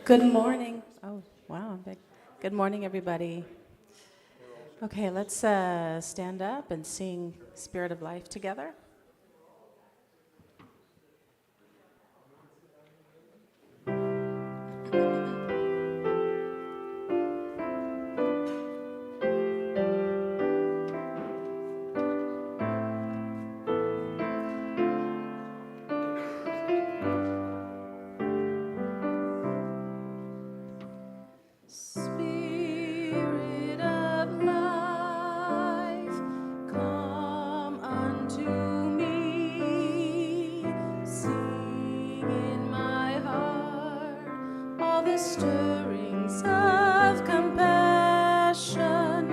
Good morning. Oh, wow. Good morning, everybody. Okay, let's stand up and sing Spirit of Life together. Spirit of life, come unto me. Sing in my heart all the stirrings of compassion.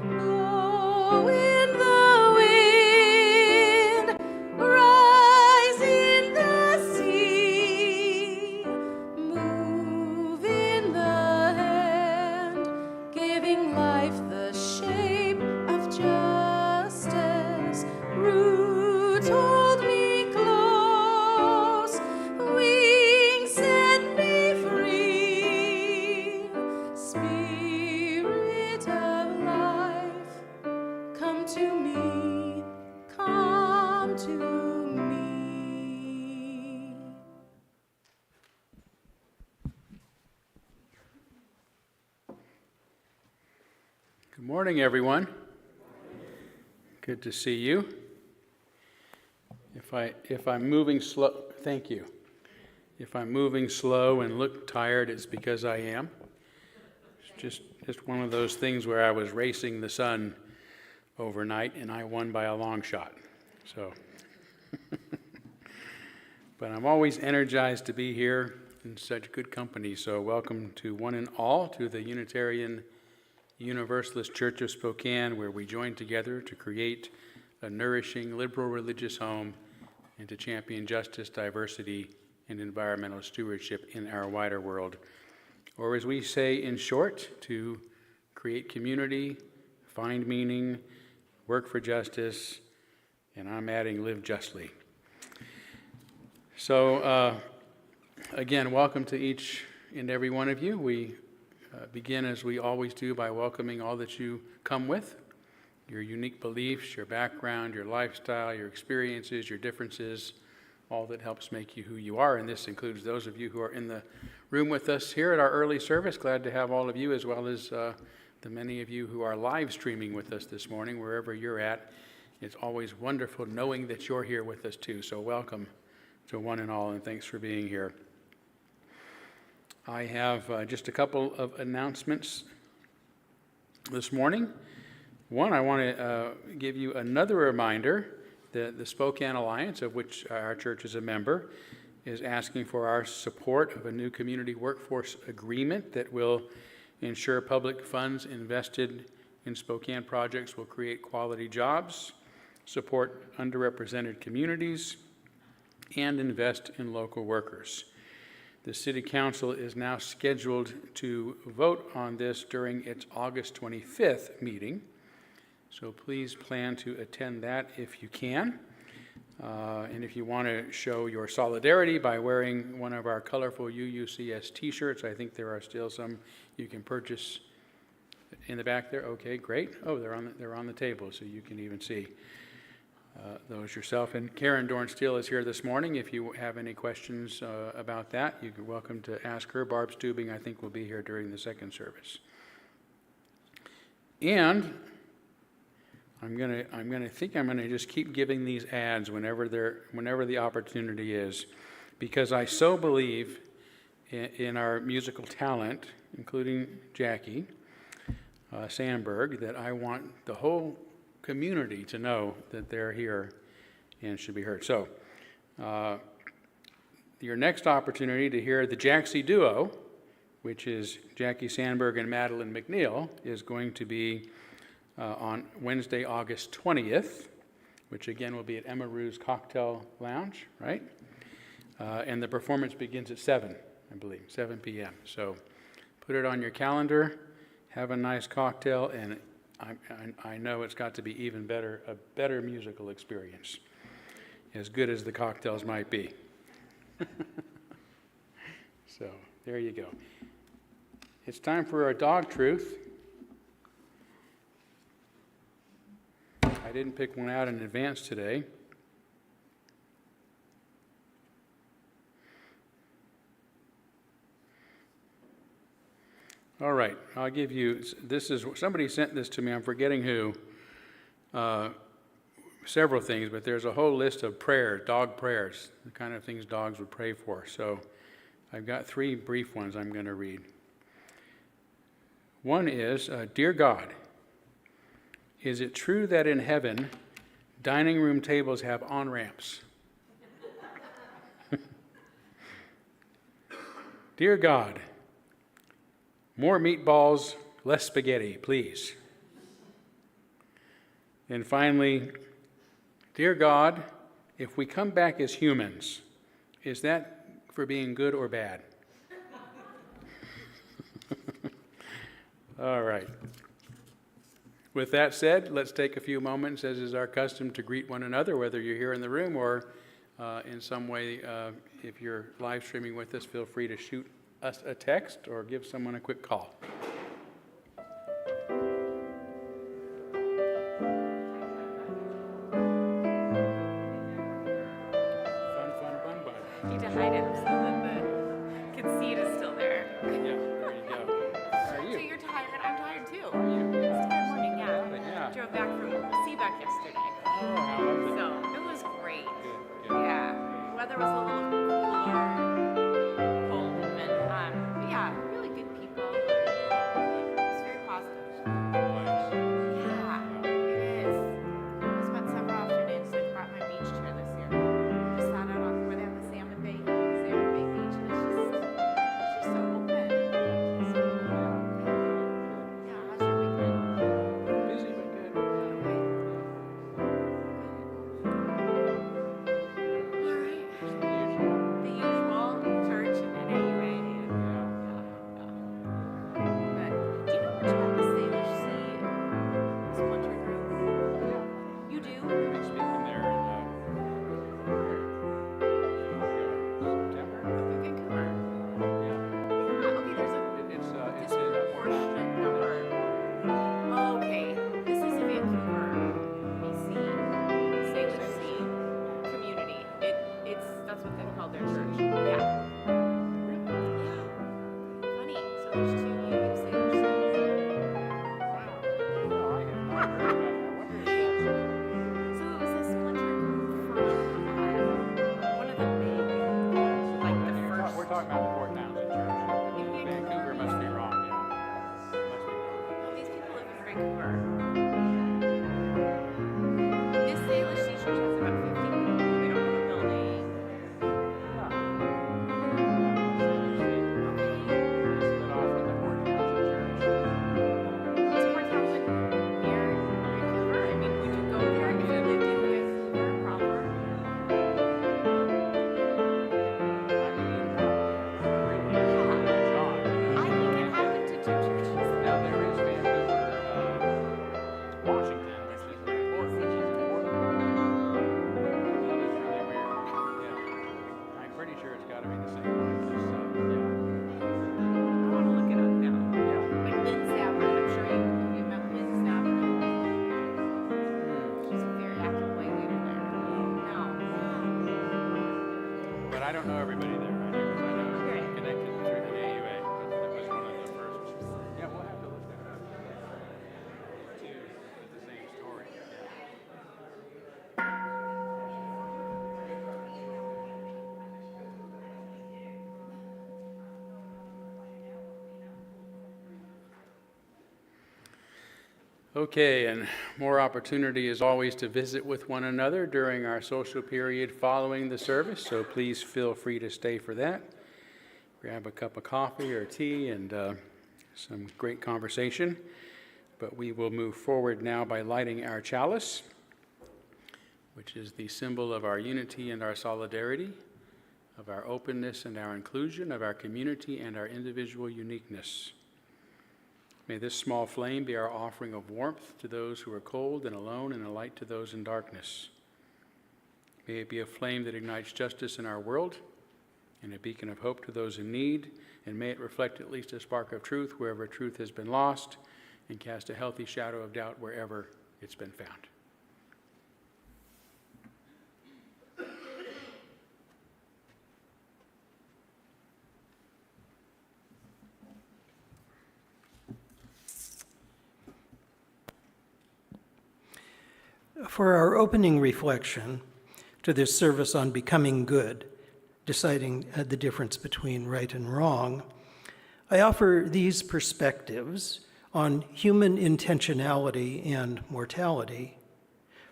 Blow in the wind, rise in the sea, move in the hand, giving life the shape of justice. Roots hold me close, wings set me free. Spirit of life, come to me, come to me. Good morning, everyone. Good to see you. If I'm moving slow, thank you. If I'm moving slow and look tired, it's because I am. It's just one of those things where I was racing the sun overnight and I won by a long shot. So, but I'm always energized to be here in such good company. So welcome to one and all to the Unitarian Universalist Church of Spokane, where we join together to create a nourishing liberal religious home and to champion justice, diversity, and environmental stewardship in our wider world. Or as we say in short, to create community, find meaning, work for justice, and I'm adding live justly. So again, welcome to each and every one of you. We begin, as we always do, by welcoming all that you come with, your unique beliefs, your background, your lifestyle, your experiences, your differences, all that helps make you who you are. And this includes those of you who are in the room with us here at our early service. Glad to have all of you, as well as the many of you who are live streaming with us this morning, wherever you're at. It's always wonderful knowing that you're here with us too. So welcome to one and all, and thanks for being here. I have just a couple of announcements this morning. One, I want to give you another reminder that the Spokane Alliance, of which our church is a member, is asking for our support of a new community workforce agreement that will ensure public funds invested in Spokane projects will create quality jobs, support underrepresented communities, and invest in local workers. The City Council is now scheduled to vote on this during its August 25th meeting, so please plan to attend that if you can. And if you want to show your solidarity by wearing one of our colorful UUCS t-shirts, I think there are still some you can purchase in the back there. Okay, great. Oh, they're on the table, so you can even see those yourself. And Karen Dornsteele is here this morning. If you have any questions about that, you're welcome to ask her. Barb Stubing, I think, will be here during the second service. And I'm gonna just keep giving these ads whenever the opportunity is, because I so believe in our musical talent, including Jackie Sandberg, that I want the whole community to know that they're here and should be heard. So your next opportunity to hear the Jaxie Duo, which is Jackie Sandberg and Madeline McNeil, is going to be on Wednesday, August 20th, which again will be at Emma Rue's Cocktail Lounge, right? And the performance begins at 7, I believe, 7 p.m. So put it on your calendar, have a nice cocktail, and I know it's got to be even better, a better musical experience, as good as the cocktails might be. So there you go. It's time for our dog truth. I didn't pick one out in advance today. All right, I'll give you, this is, somebody sent this to me, I'm forgetting who, several things, but there's a whole list of prayers, dog prayers, the kind of things dogs would pray for. So I've got 3 brief ones I'm going to read. One is, Dear God, is it true that in heaven, dining room tables have on-ramps? Dear God, more meatballs, less spaghetti, please. And finally, dear God, if we come back as humans, is that for being good or bad? All right. With that said, let's take a few moments, as is our custom, to greet one another, whether you're here in the room or in some way, if you're live streaming with us, feel free to shoot us a text or give someone a quick call. You need to hide it so that the conceit is still there. Yeah, there you go. How are So you? you're tired. I'm tired too. How are you? It's a tired morning, yeah. Yeah. Drove back from Seabuck yesterday. Oh, how lovely. So it was great. Good, good. Yeah. The weather was a little cooler, cold even. But yeah, really good people. It's very positive. Nice. Yeah, it is. I spent several afternoons. I brought my beach chair this year. Just sat out on where they have the Salmon Bay Beach, and it's just so open. So, yeah, how's your weekend? Busy but good. Okay. All right. The usual church and NAUA. But do you know much about the Salish Sea splinter group? You do? We've been speaking there in September. Up in Vancouver. Yeah. Yeah, okay, there's a It's in disproportionate number. Okay, this is a Vancouver, BC, Salish Sea community. That's what they call their church. Yeah. Yeah. Funny. So there's 2 unique Salish Seas. So it was a splinter group from one of the big, like the first. We're talking about the Port Townsend Church. In Vancouver must be wrong, yeah. Must be wrong. Well, these people live in Vancouver. This Salish Sea Church has about 50 people. They don't have a building. Split off from the Port Townsend Church. Is Port Townsend near Vancouver? I mean, would you go there if you lived in Vancouver proper? I think it happened to 2 churches. Now there is Vancouver, Washington, which is important. That is really weird. Yeah. I'm pretty sure it's got to be the same one. I want to look it up now. Yeah. Like Lynn Savran, I'm sure you met Lynn Savran. She's a very active lay leader there. No. But I don't know everybody there. I know because I know I'm connected through the AUA. That was one of the first. Yeah, we'll have to look that up. Too, it's the same story. Yeah. Okay, and more opportunity as always to visit with one another during our social period following the service, so please feel free to stay for that. Grab a cup of coffee or tea and some great conversation. But we will move forward now by lighting our chalice, which is the symbol of our unity and our solidarity, of our openness and our inclusion, of our community and our individual uniqueness. May this small flame be our offering of warmth to those who are cold and alone, and a light to those in darkness. May it be a flame that ignites justice in our world, and a beacon of hope to those in need, and may it reflect at least a spark of truth wherever truth has been lost, and cast a healthy shadow of doubt wherever it's been found. For our opening reflection to this service on becoming good, deciding the difference between right and wrong, I offer these perspectives on human intentionality and mortality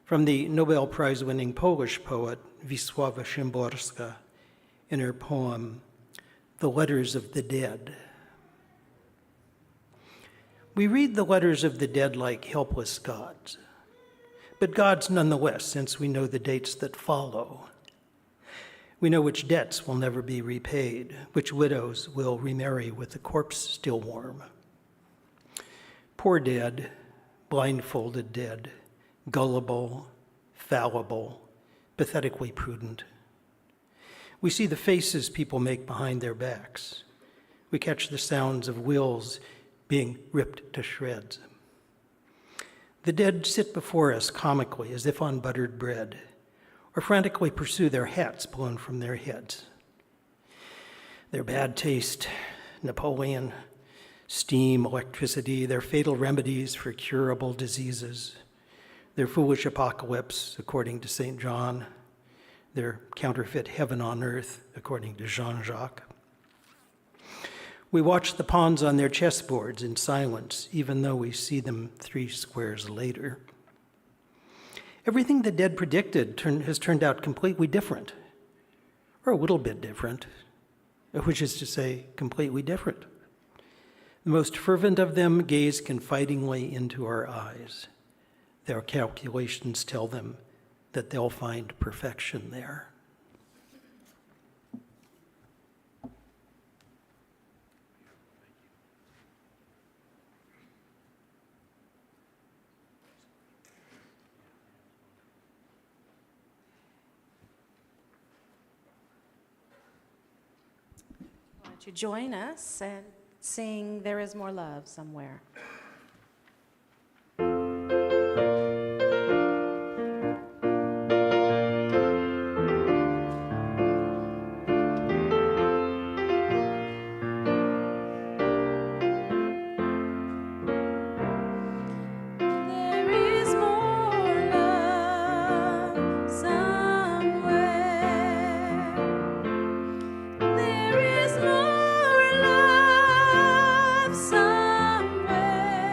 from the Nobel Prize-winning Polish poet Wisława Szymborska in her poem, The Letters of the Dead. We read the letters of the dead like helpless gods, but gods nonetheless, since we know the dates that follow. We know which debts will never be repaid, which widows will remarry with the corpse still warm. Poor dead, blindfolded dead, gullible, fallible, pathetically prudent. We see the faces people make behind their backs. We catch the sounds of wills being ripped to shreds. The dead sit before us comically as if on buttered bread, or frantically pursue their hats blown from their heads. Their bad taste, Napoleon, steam, electricity, their fatal remedies for curable diseases, their foolish apocalypse, according to St. John, their counterfeit heaven on earth, according to Jean-Jacques. We watch the pawns on their chessboards in silence, even though we see them 3 squares later. Everything the dead predicted has turned out completely different, or a little bit different, which is to say, completely different. The most fervent of them gaze confidingly into our eyes. Their calculations tell them that they'll find perfection there. Why don't you join us and sing There Is More Love Somewhere? There is more love somewhere. There is more love somewhere.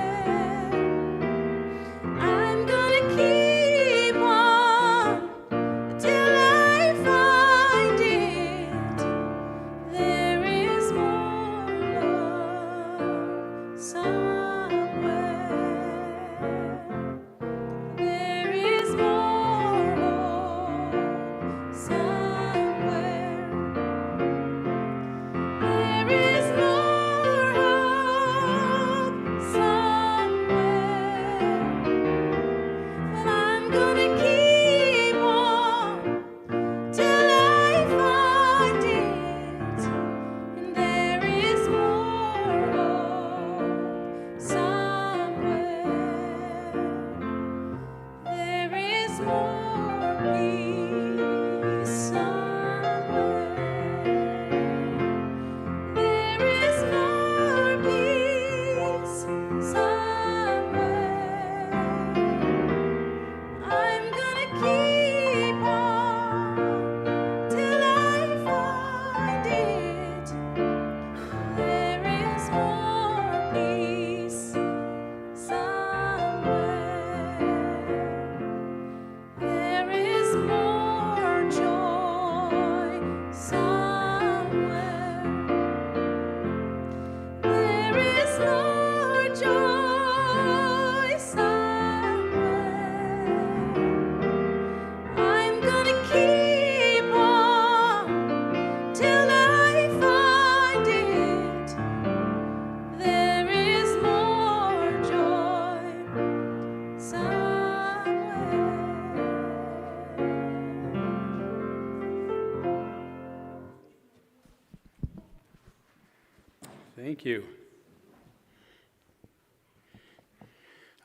Thank you.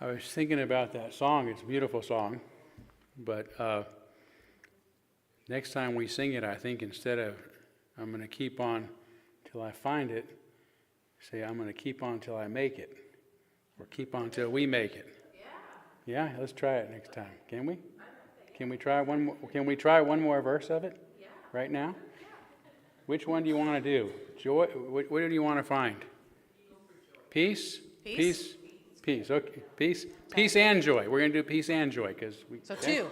I was thinking about that song. It's a beautiful song. But next time we sing it, I think instead of I'm going to keep on till I find it, say I'm going to keep on till I make it. Or keep on till we make it. Yeah, let's try it next time. Can we? Can we try one more, can we try one more verse of it? Right now? Which one do you want to do? Joy, what do you want to find? Peace? Peace? Peace. Okay. Peace and joy. We're going to do peace and joy because So two.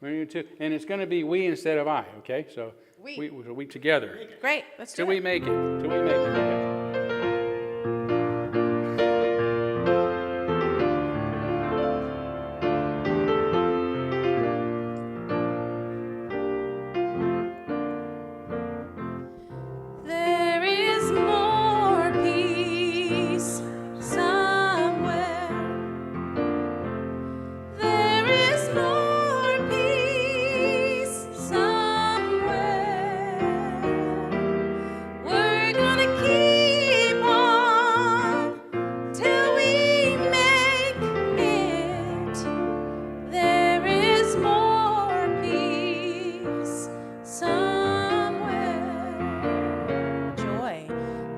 We're going to do two, and it's going to be we instead of I. Okay, so We. we together. Great. Let's do Till it. we make it. Till we make it. Okay. There is more peace somewhere. There is more peace somewhere. We're gonna keep on till we make it. There is more peace somewhere. Joy.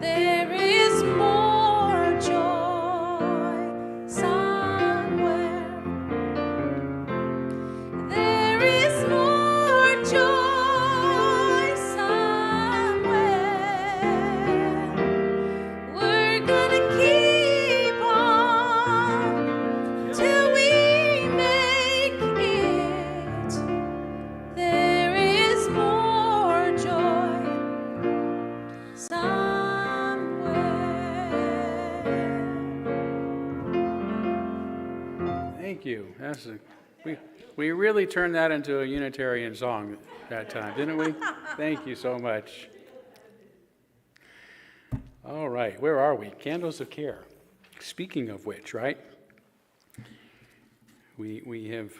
There is more joy somewhere. There is more joy somewhere. We're gonna keep on till we make it. There is more joy somewhere. Thank you. We really turned that into a Unitarian song that time, didn't we? Thank you so much. All right, where are we? Candles of Care. Speaking of which, right? We have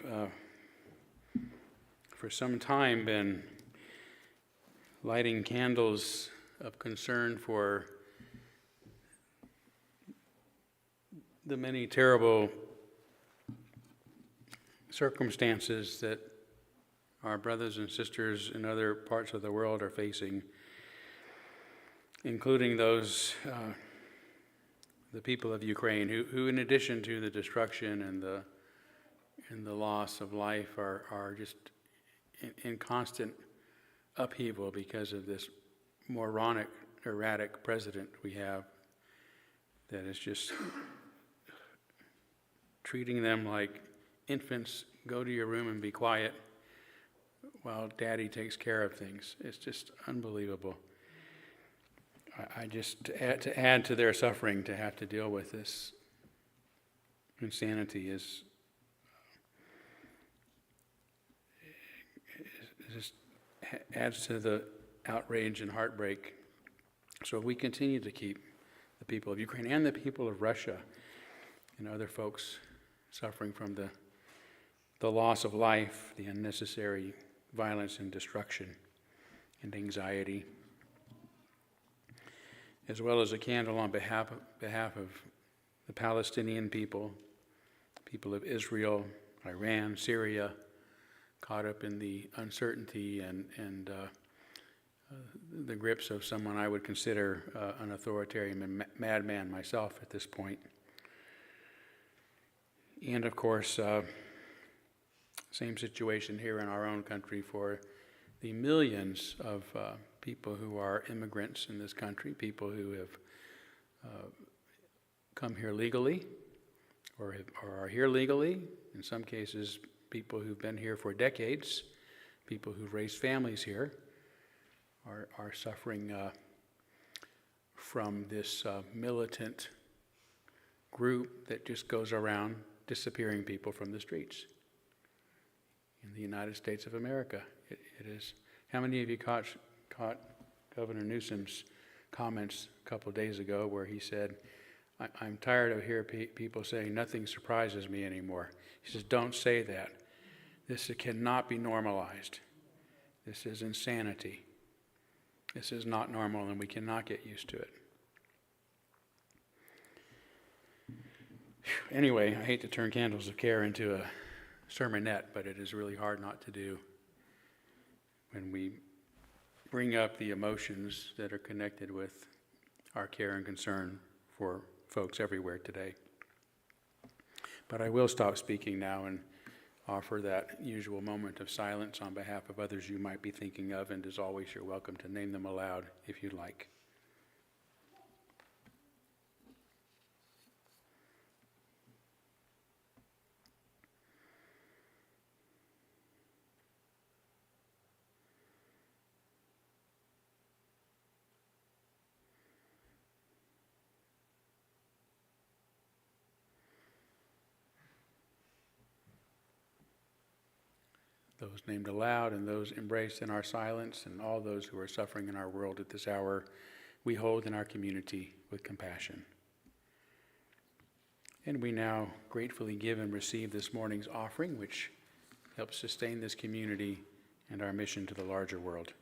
for some time been lighting candles of concern for the many terrible circumstances that our brothers and sisters in other parts of the world are facing, including those, the people of Ukraine, who in addition to the destruction and the loss of life, are just in constant upheaval because of this moronic, erratic president we have that is just treating them like infants. Go to your room and be quiet while daddy takes care of things. It's just unbelievable. I just, to add to their suffering, to have to deal with this insanity is just adds to the outrage and heartbreak. So we continue to keep the people of Ukraine and the people of Russia and other folks suffering from the loss of life, the unnecessary violence and destruction and anxiety, as well as a candle on behalf of the Palestinian people, people of Israel, Iran, Syria, caught up in the uncertainty and the grips of someone I would consider an authoritarian madman myself at this point. And of course, same situation here in our own country for the millions of people who are immigrants in this country, people who have come here legally or are here legally, in some cases people who've been here for decades, people who've raised families here, are suffering from this militant group that just goes around disappearing people from the streets in the United States of America. It is. How many of you caught Governor Newsom's comments a couple of days ago where he said, I'm tired of hearing people saying nothing surprises me anymore. He says, don't say that. This cannot be normalized. This is insanity. This is not normal, and we cannot get used to it. Anyway, I hate to turn Candles of Care into a sermonette, but it is really hard not to do when we bring up the emotions that are connected with our care and concern for folks everywhere today. But I will stop speaking now and offer that usual moment of silence on behalf of others you might be thinking of, and as always, you're welcome to name them aloud if you'd like. Those named aloud and those embraced in our silence, and all those who are suffering in our world at this hour, we hold in our community with compassion. And we now gratefully give and receive this morning's offering, which helps sustain this community and our mission to the larger world.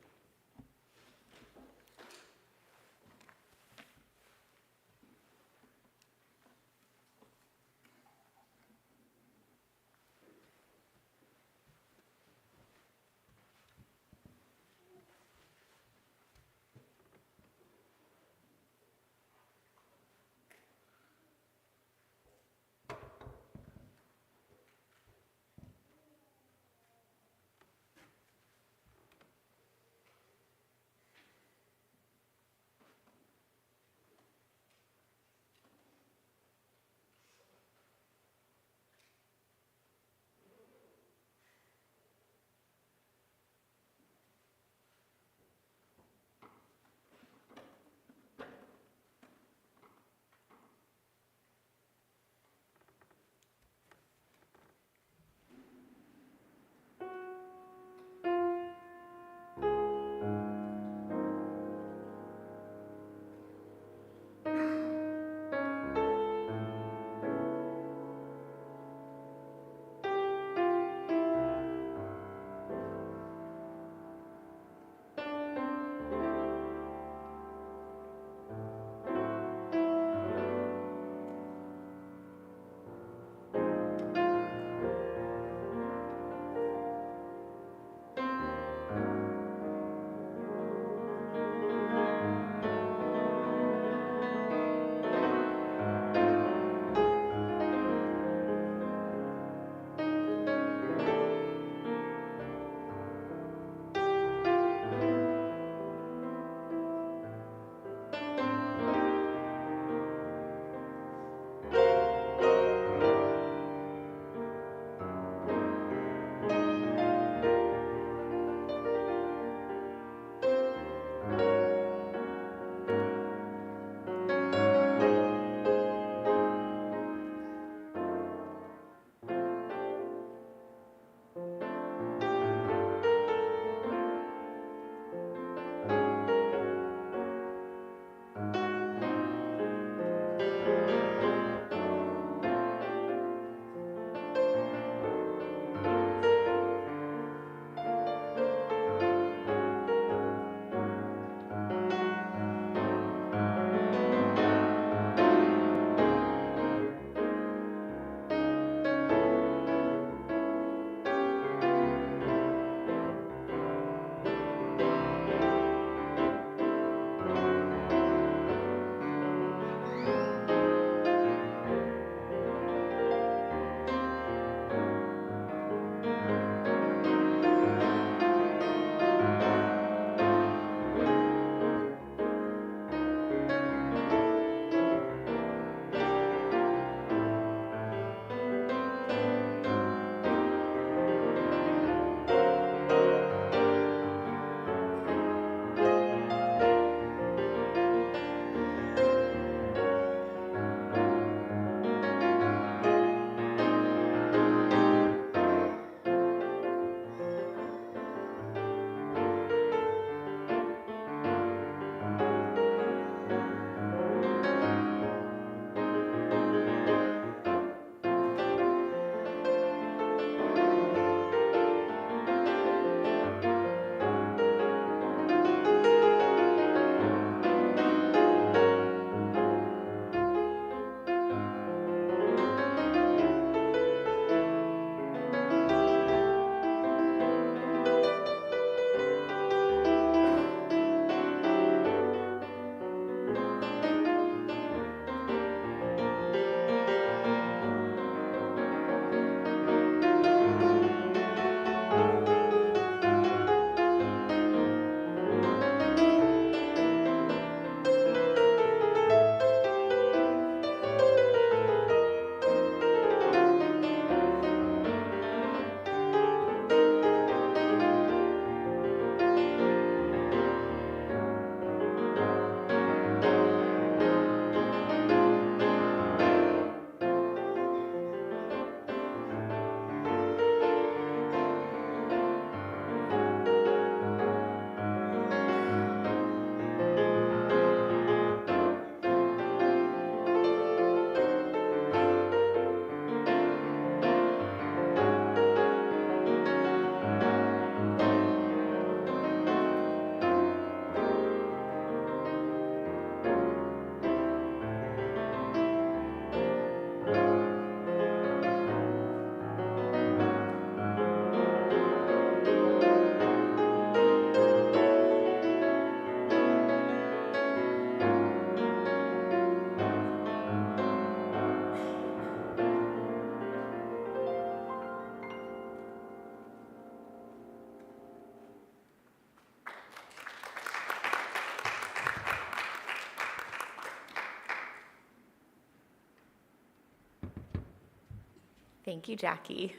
Thank you, Jackie.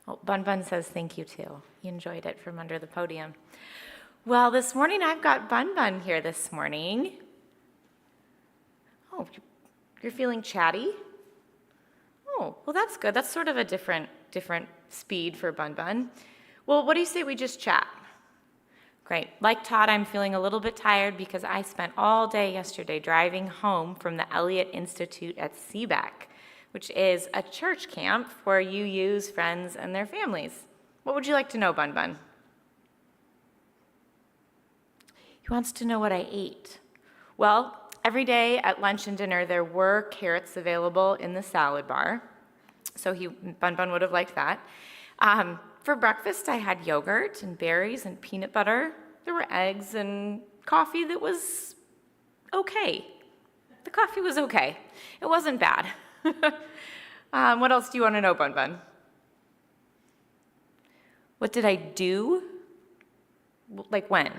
Oh, Bun Bun says thank you too. He enjoyed it from under the podium. Well, this morning I've got Bun Bun here this morning. Oh, you're feeling chatty? Oh, well that's good. That's sort of a different speed for Bun Bun. Well, what do you say we just chat? Great. Like Todd, I'm feeling a little bit tired because I spent all day yesterday driving home from the Elliott Institute at Seabeck, which is a church camp where you use friends and their families. What would you like to know, Bun Bun? He wants to know what I ate. Well, every day at lunch and dinner, there were carrots available in the salad bar. So Bun Bun would have liked that. For breakfast, I had yogurt and berries and peanut butter. There were eggs and coffee that was okay. The coffee was okay. It wasn't bad. What else do you want to know, Bun Bun? What did I do? Like when?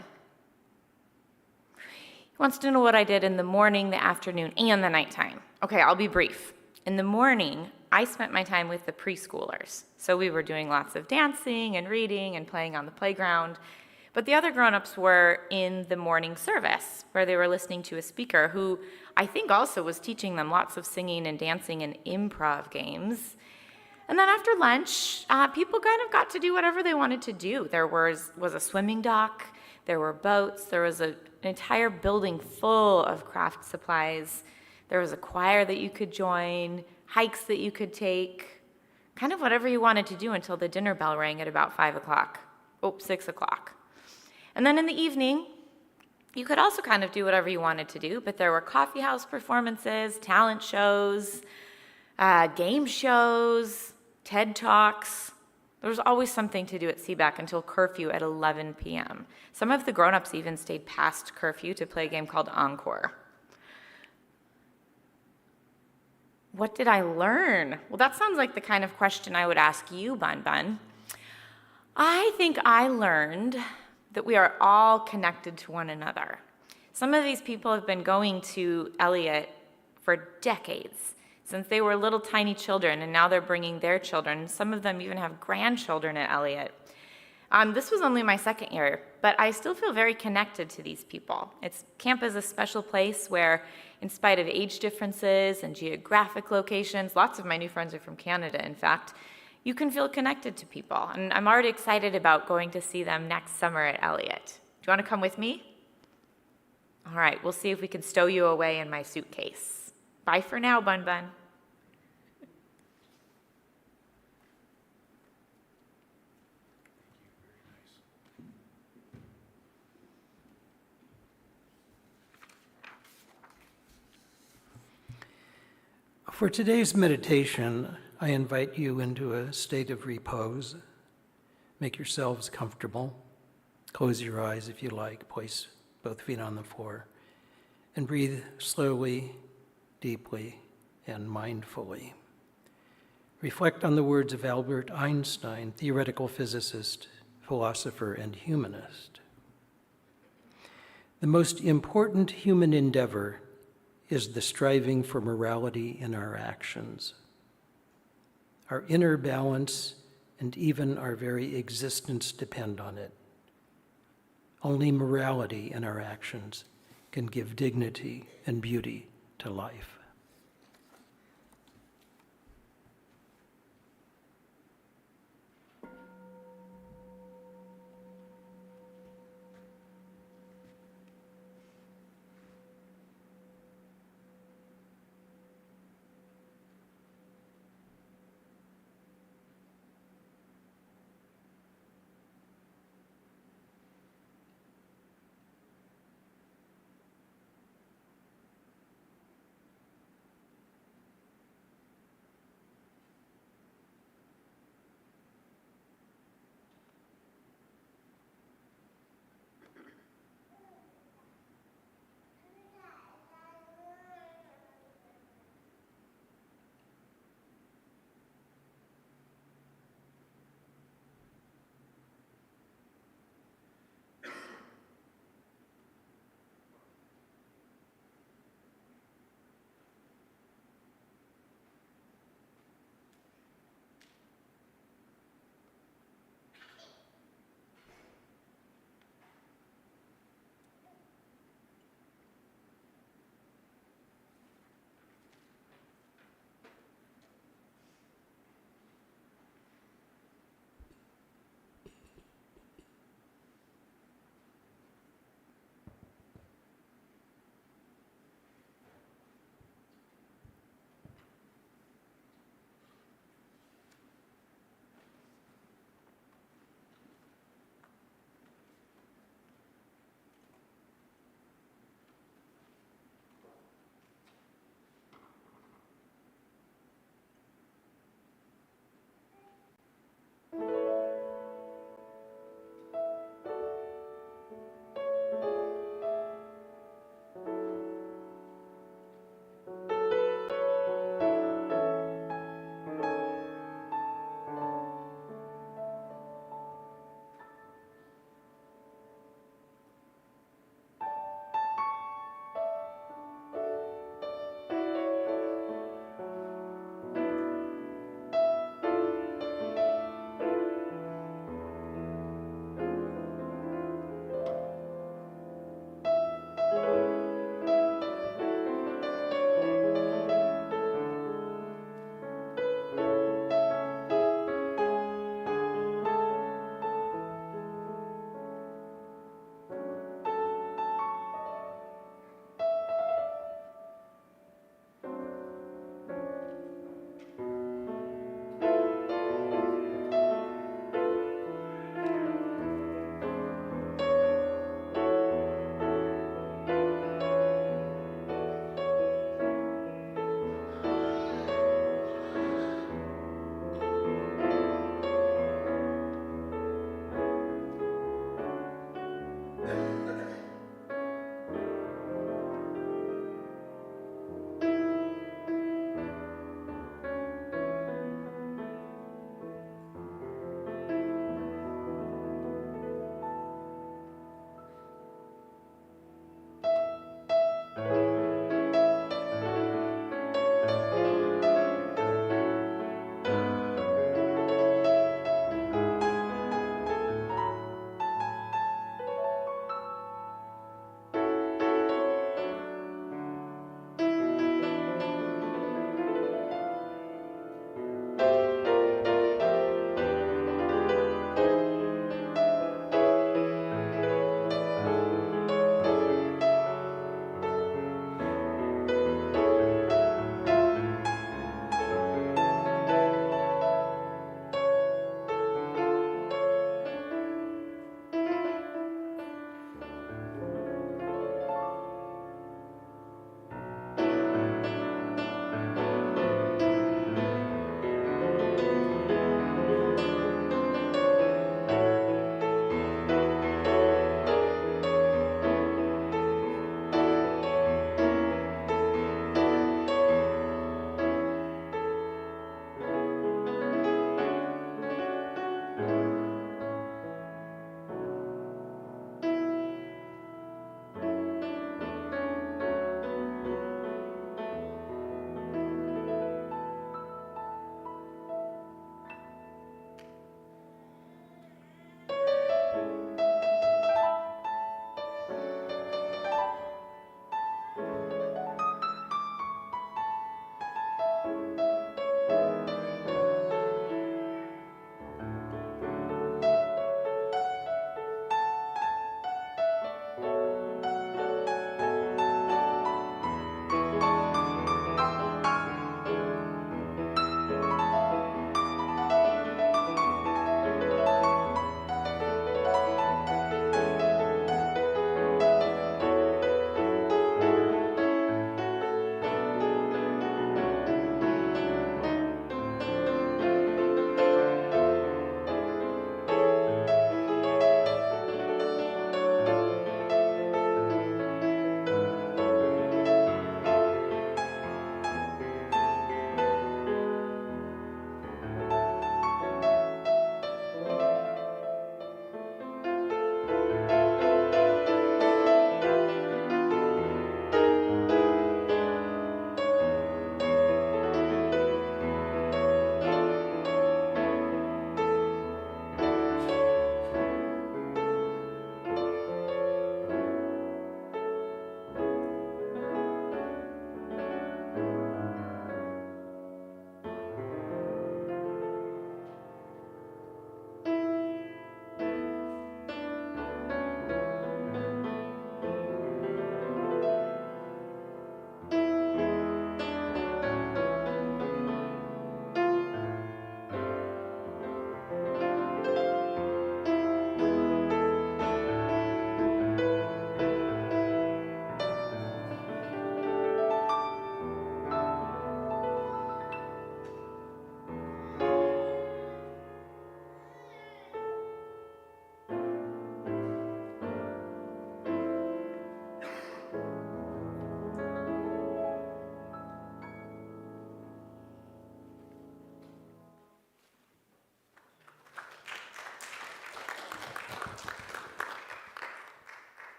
He wants to know what I did in the morning, the afternoon, and the nighttime. Okay, I'll be brief. In the morning, I spent my time with the preschoolers. So we were doing lots of dancing and reading and playing on the playground. But the other grown-ups were in the morning service, where they were listening to a speaker who I think also was teaching them lots of singing and dancing and improv games. And then after lunch, people kind of got to do whatever they wanted to do. There was a swimming dock, there were boats, there was an entire building full of craft supplies. There was a choir that you could join, hikes that you could take, kind of whatever you wanted to do until the dinner bell rang at about 6 o'clock. And then in the evening, you could also kind of do whatever you wanted to do, but there were coffee house performances, talent shows, game shows, TED Talks. There was always something to do at Seabeck until curfew at 11 p.m. Some of the grown-ups even stayed past curfew to play a game called Encore. What did I learn? Well, that sounds like the kind of question I would ask you, Bun Bun. I think I learned that we are all connected to one another. Some of these people have been going to Elliott for decades, since they were little tiny children, and now they're bringing their children. Some of them even have grandchildren at Elliott. This was only my second year, but I still feel very connected to these people. Camp is a special place where, in spite of age differences and geographic locations, lots of my new friends are from Canada, in fact, you can feel connected to people. And I'm already excited about going to see them next summer at Elliott. Do you want to come with me? All right, we'll see if we can stow you away in my suitcase. Bye for now, Bun Bun. For today's meditation, I invite you into a state of repose. Make yourselves comfortable. Close your eyes if you like. Place both feet on the floor. And breathe slowly, deeply, and mindfully. Reflect on the words of Albert Einstein, theoretical physicist, philosopher, and humanist. The most important human endeavor is the striving for morality in our actions. Our inner balance and even our very existence depend on it. Only morality in our actions can give dignity and beauty to life.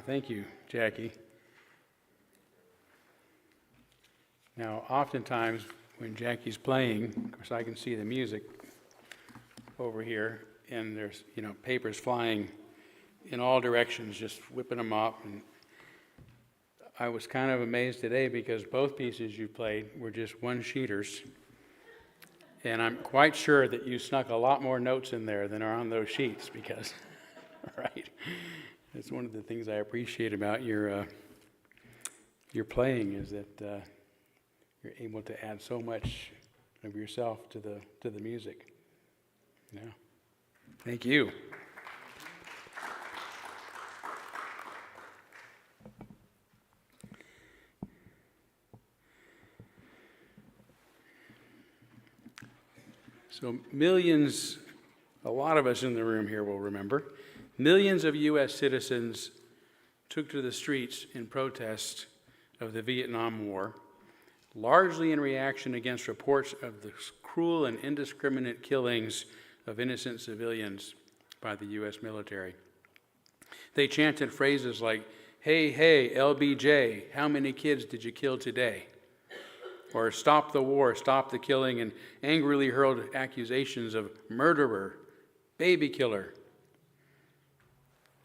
Thank you, Jackie. Now, oftentimes when Jackie's playing, of course I can see the music over here, and there's, papers flying in all directions, just whipping them up. And I was kind of amazed today because both pieces you played were just one-sheeters. And I'm quite sure that you snuck a lot more notes in there than are on those sheets because, right? It's one of the things I appreciate about your playing is that you're able to add so much of yourself to the music. Yeah. Thank you. So millions, a lot of us in the room here will remember, millions of U.S. citizens took to the streets in protest of the Vietnam War, largely in reaction against reports of the cruel and indiscriminate killings of innocent civilians by the U.S. military. They chanted phrases like, "Hey, hey, LBJ, how many kids did you kill today?" Or "Stop the war, stop the killing," and angrily hurled accusations of murderer, baby killer.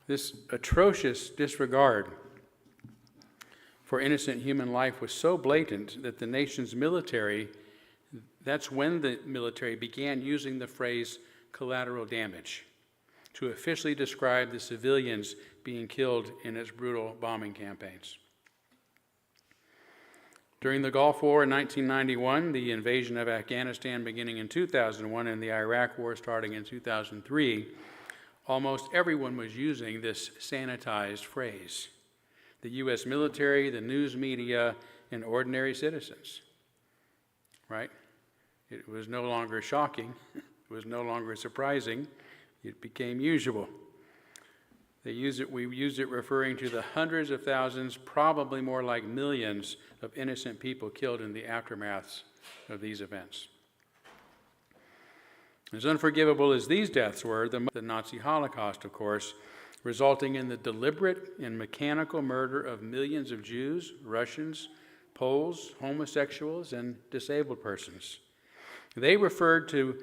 This atrocious disregard for innocent human life was so blatant that the nation's military, that's when the military began using the phrase collateral damage to officially describe the civilians being killed in its brutal bombing campaigns. During the Gulf War in 1991, the invasion of Afghanistan beginning in 2001, and the Iraq War starting in 2003, almost everyone was using this sanitized phrase. The U.S. military, the news media, and ordinary citizens, right? It was no longer shocking. It was no longer surprising. It became usual. We use it referring to the hundreds of thousands, probably more like millions, of innocent people killed in the aftermaths of these events. As unforgivable as these deaths were, the Nazi Holocaust, of course, resulting in the deliberate and mechanical murder of millions of Jews, Russians, Poles, homosexuals, and disabled persons. They referred to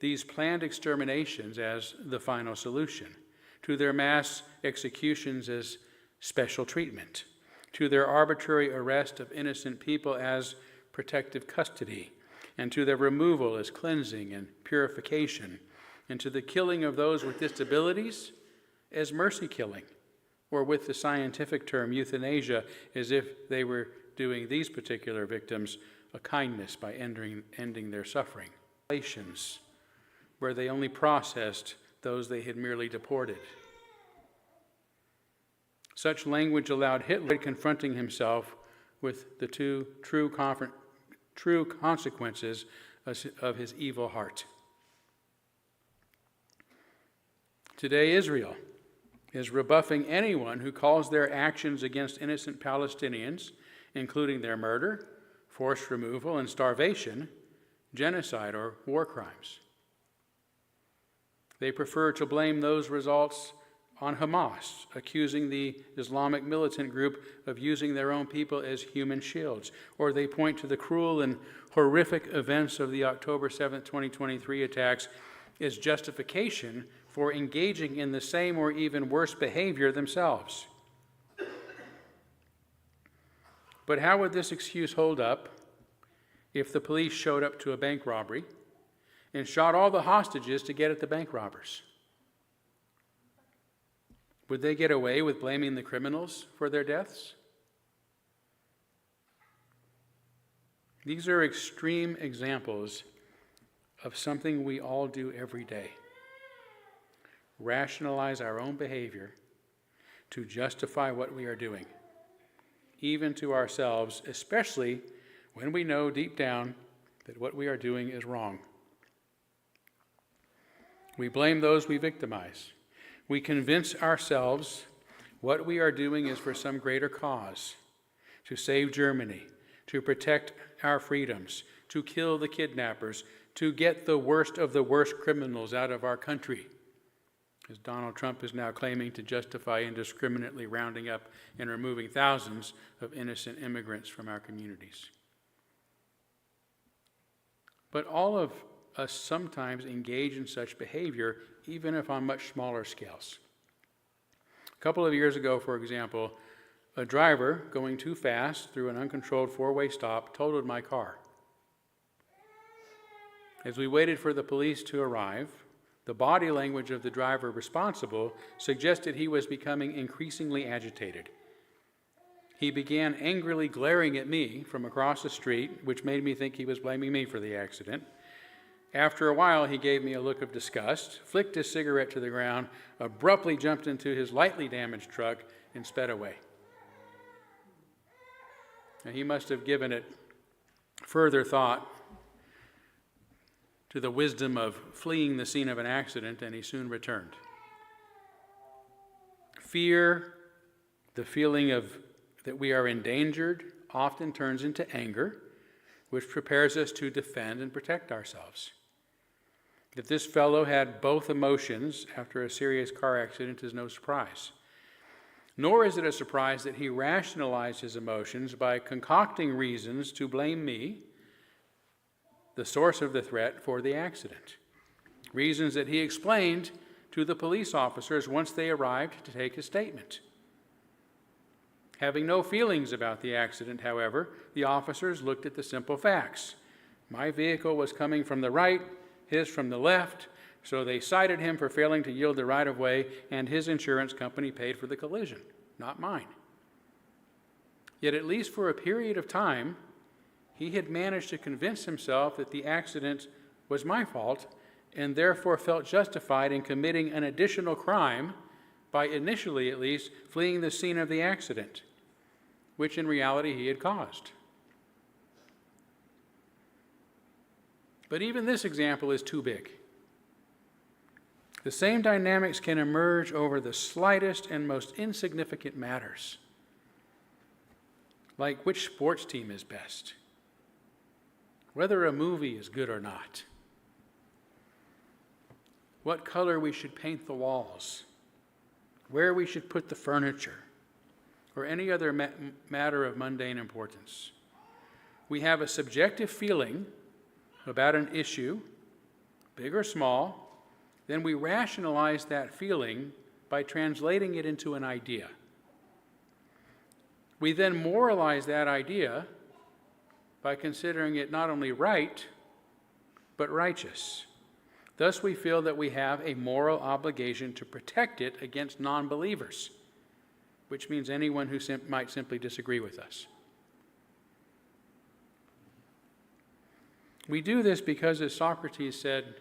these planned exterminations as the final solution, to their mass executions as special treatment, to their arbitrary arrest of innocent people as protective custody, and to their removal as cleansing and purification, and to the killing of those with disabilities as mercy killing, or with the scientific term euthanasia, as if they were doing these particular victims a kindness by ending their suffering. Relations where they only processed those they had merely deported. Such language allowed Hitler confronting himself with the two true consequences of his evil heart. Today, Israel is rebuffing anyone who calls their actions against innocent Palestinians, including their murder, forced removal, and starvation, genocide or war crimes. They prefer to blame those results on Hamas, accusing the Islamic militant group of using their own people as human shields. Or they point to the cruel and horrific events of the October 7th, 2023 attacks as justification for engaging in the same or even worse behavior themselves. But how would this excuse hold up if the police showed up to a bank robbery and shot all the hostages to get at the bank robbers? Would they get away with blaming the criminals for their deaths? These are extreme examples of something we all do every day. Rationalize our own behavior to justify what we are doing, even to ourselves, especially when we know deep down that what we are doing is wrong. We blame those we victimize. We convince ourselves what we are doing is for some greater cause, to save Germany, to protect our freedoms, to kill the kidnappers, to get the worst of the worst criminals out of our country. as Donald Trump is now claiming to justify indiscriminately rounding up and removing thousands of innocent immigrants from our communities. But all of us sometimes engage in such behavior, even if on much smaller scales. A couple of years ago, for example, a driver going too fast through an uncontrolled four-way stop totaled my car. As we waited for the police to arrive, the body language of the driver responsible suggested he was becoming increasingly agitated. He began angrily glaring at me from across the street, which made me think he was blaming me for the accident. After a while, he gave me a look of disgust, flicked his cigarette to the ground, abruptly jumped into his lightly damaged truck, and sped away. Now, he must have given it further thought to the wisdom of fleeing the scene of an accident, and he soon returned. Fear, the feeling of that we are endangered, often turns into anger, which prepares us to defend and protect ourselves. That this fellow had both emotions after a serious car accident is no surprise. Nor is it a surprise that he rationalized his emotions by concocting reasons to blame me, the source of the threat, for the accident. Reasons that he explained to the police officers once they arrived to take his statement. Having no feelings about the accident, however, the officers looked at the simple facts. My vehicle was coming from the right, his from the left, so they cited him for failing to yield the right-of-way, and his insurance company paid for the collision, not mine. Yet at least for a period of time, he had managed to convince himself that the accident was my fault and therefore felt justified in committing an additional crime by initially, at least, fleeing the scene of the accident, which in reality he had caused. But even this example is too big. The same dynamics can emerge over the slightest and most insignificant matters, like which sports team is best, whether a movie is good or not, what color we should paint the walls, where we should put the furniture, or any other matter of mundane importance. We have a subjective feeling about an issue, big or small, then we rationalize that feeling by translating it into an idea. We then moralize that idea by considering it not only right, but righteous. Thus, we feel that we have a moral obligation to protect it against non-believers, which means anyone who might simply disagree with us. We do this because, as Socrates said,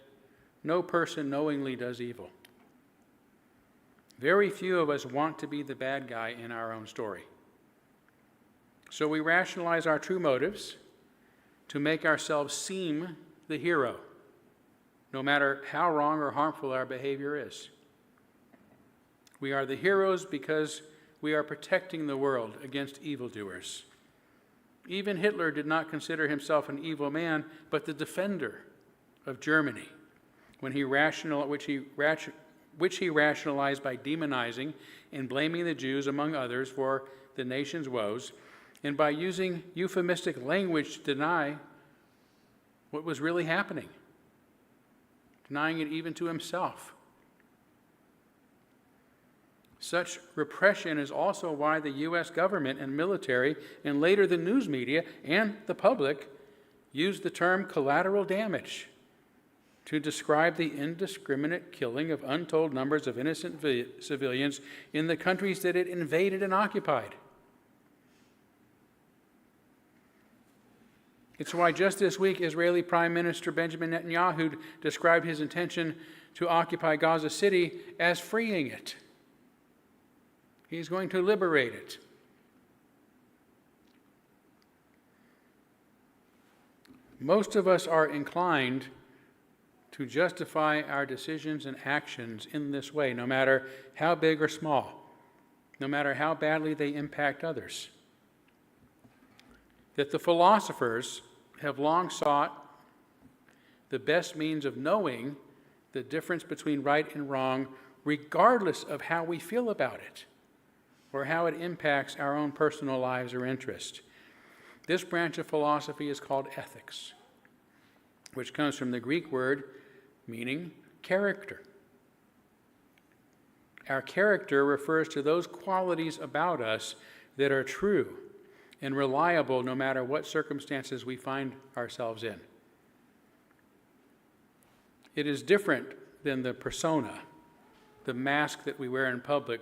no person knowingly does evil. Very few of us want to be the bad guy in our own story. So we rationalize our true motives to make ourselves seem the hero, no matter how wrong or harmful our behavior is. We are the heroes because we are protecting the world against evildoers. Even Hitler did not consider himself an evil man, but the defender of Germany, which he rationalized by demonizing and blaming the Jews, among others, for the nation's woes, and by using euphemistic language to deny what was really happening, denying it even to himself. Such repression is also why the U.S. government and military, and later the news media and the public, used the term collateral damage to describe the indiscriminate killing of untold numbers of innocent civilians in the countries that it invaded and occupied. It's why just this week, Israeli Prime Minister Benjamin Netanyahu described his intention to occupy Gaza City as freeing it. He's going to liberate it. Most of us are inclined to justify our decisions and actions in this way, no matter how big or small, no matter how badly they impact others. That the philosophers have long sought the best means of knowing the difference between right and wrong regardless of how we feel about it or how it impacts our own personal lives or interests. This branch of philosophy is called ethics, which comes from the Greek word meaning character. Our character refers to those qualities about us that are true and reliable no matter what circumstances we find ourselves in. It is different than the persona, the mask that we wear in public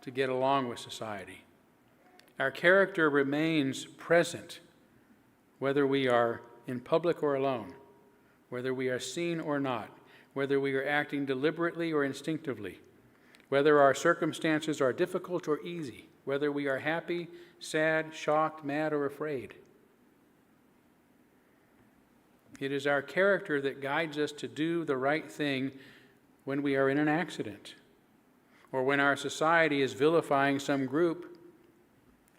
to get along with society. Our character remains present, whether we are in public or alone, whether we are seen or not, whether we are acting deliberately or instinctively, whether our circumstances are difficult or easy, whether we are happy, sad, shocked, mad, or afraid. It is our character that guides us to do the right thing when we are in an accident, or when our society is vilifying some group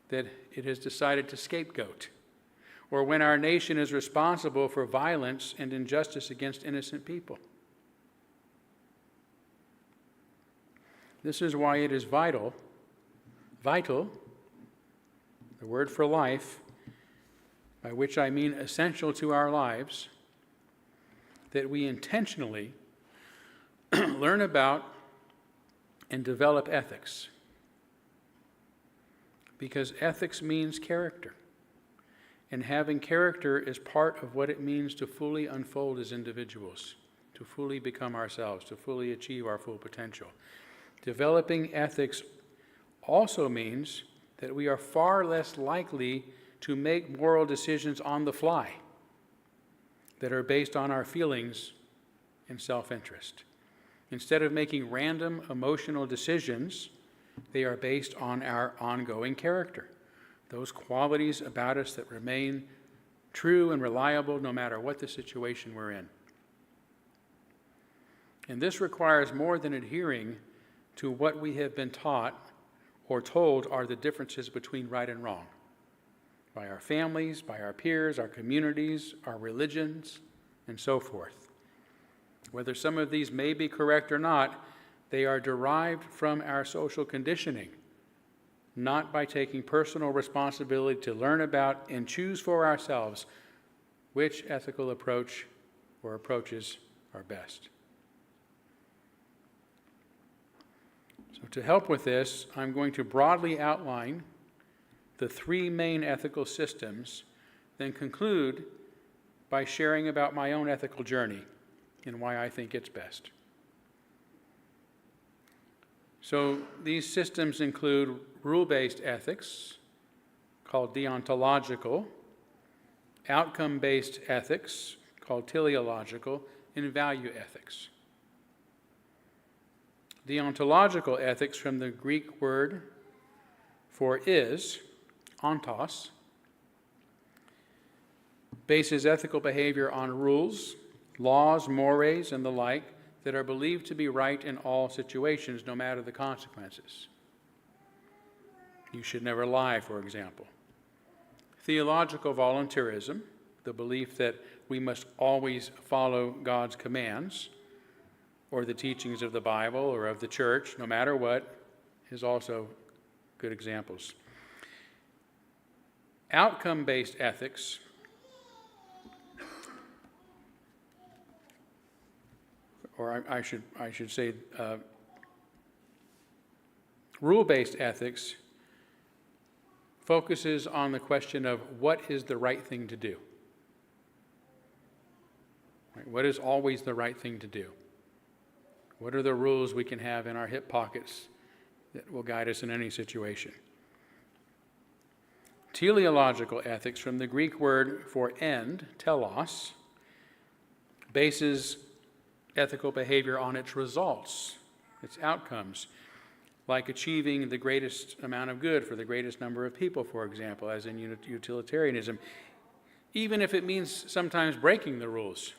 that it has decided to scapegoat, or when our nation is responsible for violence and injustice against innocent people. This is why it is vital, the word for life, by which I mean essential to our lives, that we intentionally learn about and develop ethics. Because ethics means character. And having character is part of what it means to fully unfold as individuals, to fully become ourselves, to fully achieve our full potential. Developing ethics also means that we are far less likely to make moral decisions on the fly that are based on our feelings and self-interest. Instead of making random emotional decisions, they are based on our ongoing character, those qualities about us that remain true and reliable no matter what the situation we're in. And this requires more than adhering to what we have been taught or told are the differences between right and wrong, by our families, by our peers, our communities, our religions, and so forth. Whether some of these may be correct or not, they are derived from our social conditioning, not by taking personal responsibility to learn about and choose for ourselves which ethical approach or approaches are best. So to help with this, I'm going to broadly outline the three main ethical systems, then conclude by sharing about my own ethical journey and why I think it's best. So these systems include rule-based ethics, called deontological, outcome-based ethics, called teleological, and value ethics. Deontological ethics, from the Greek word for is, ontos, bases ethical behavior on rules, laws, mores, and the like that are believed to be right in all situations, no matter the consequences. You should never lie, for example. Theological voluntarism, the belief that we must always follow God's commands, or the teachings of the Bible or of the church, no matter what, is also good examples. Outcome-based ethics or I should say rule-based ethics focuses on the question of what is the right thing to do. Right? What is always the right thing to do? What are the rules we can have in our hip pockets that will guide us in any situation? Teleological ethics, from the Greek word for end, telos, bases ethical behavior on its results, its outcomes, like achieving the greatest amount of good for the greatest number of people, for example, as in utilitarianism, even if it means sometimes breaking the rules.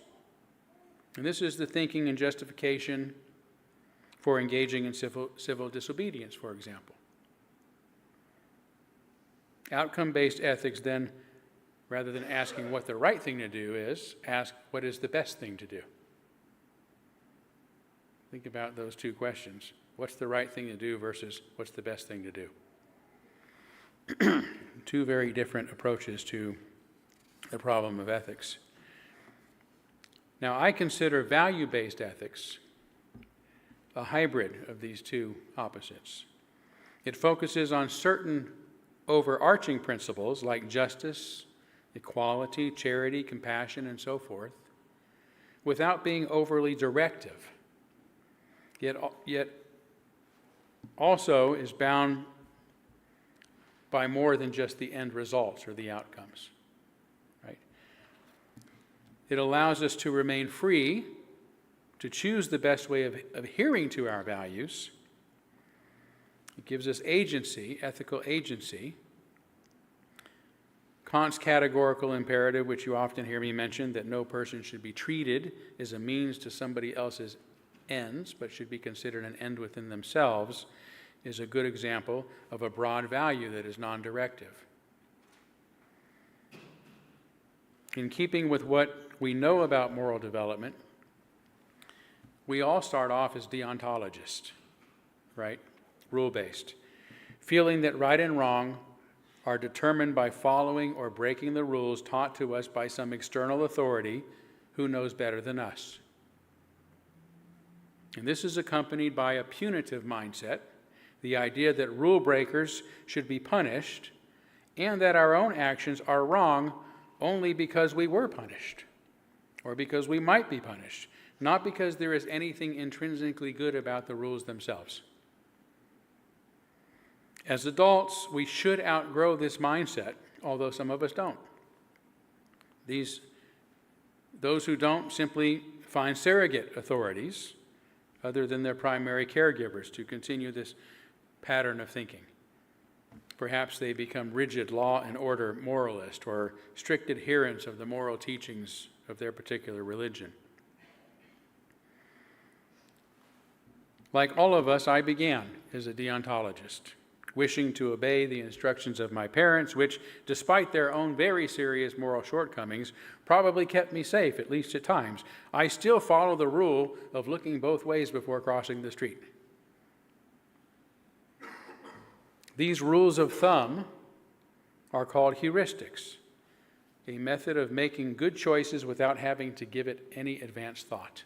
And this is the thinking and justification for engaging in civil disobedience, for example. Outcome-based ethics then, rather than asking what the right thing to do is, ask what is the best thing to do. Think about those two questions. What's the right thing to do versus what's the best thing to do? Two very different approaches to the problem of ethics. Now, I consider value-based ethics a hybrid of these two opposites. It focuses on certain overarching principles like justice, equality, charity, compassion, and so forth, without being overly directive, yet also is bound by more than just the end results or the outcomes. Right? It allows us to remain free to choose the best way of adhering to our values. It gives us agency, ethical agency. Kant's categorical imperative, which you often hear me mention, that no person should be treated as a means to somebody else's ends, but should be considered an end within themselves, is a good example of a broad value that is non-directive. In keeping with what we know about moral development, we all start off as deontologists, right? Rule-based, feeling that right and wrong are determined by following or breaking the rules taught to us by some external authority who knows better than us. And this is accompanied by a punitive mindset, the idea that rule breakers should be punished, and that our own actions are wrong only because we were punished, or because we might be punished, not because there is anything intrinsically good about the rules themselves. As adults, we should outgrow this mindset, although some of us don't. Those who don't simply find surrogate authorities, other than their primary caregivers, to continue this pattern of thinking. Perhaps they become rigid law and order moralist or strict adherents of the moral teachings of their particular religion. Like all of us, I began as a deontologist, wishing to obey the instructions of my parents, which, despite their own very serious moral shortcomings, probably kept me safe, at least at times. I still follow the rule of looking both ways before crossing the street. These rules of thumb are called heuristics, a method of making good choices without having to give it any advanced thought.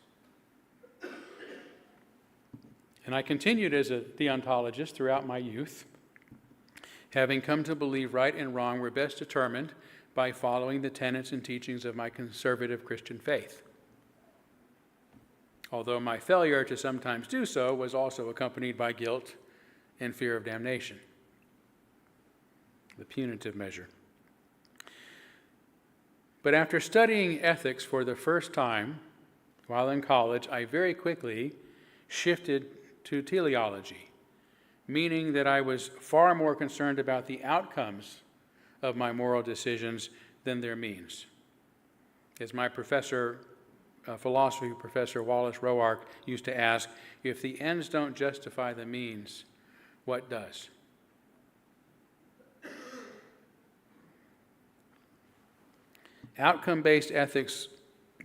And I continued as a deontologist throughout my youth, having come to believe right and wrong were best determined by following the tenets and teachings of my conservative Christian faith. Although my failure to sometimes do so was also accompanied by guilt and fear of damnation, the punitive measure. But after studying ethics for the first time while in college, I very quickly shifted to teleology, meaning that I was far more concerned about the outcomes of my moral decisions than their means. As my philosophy professor Wallace Roark used to ask, if the ends don't justify the means, what does? Outcome-based ethics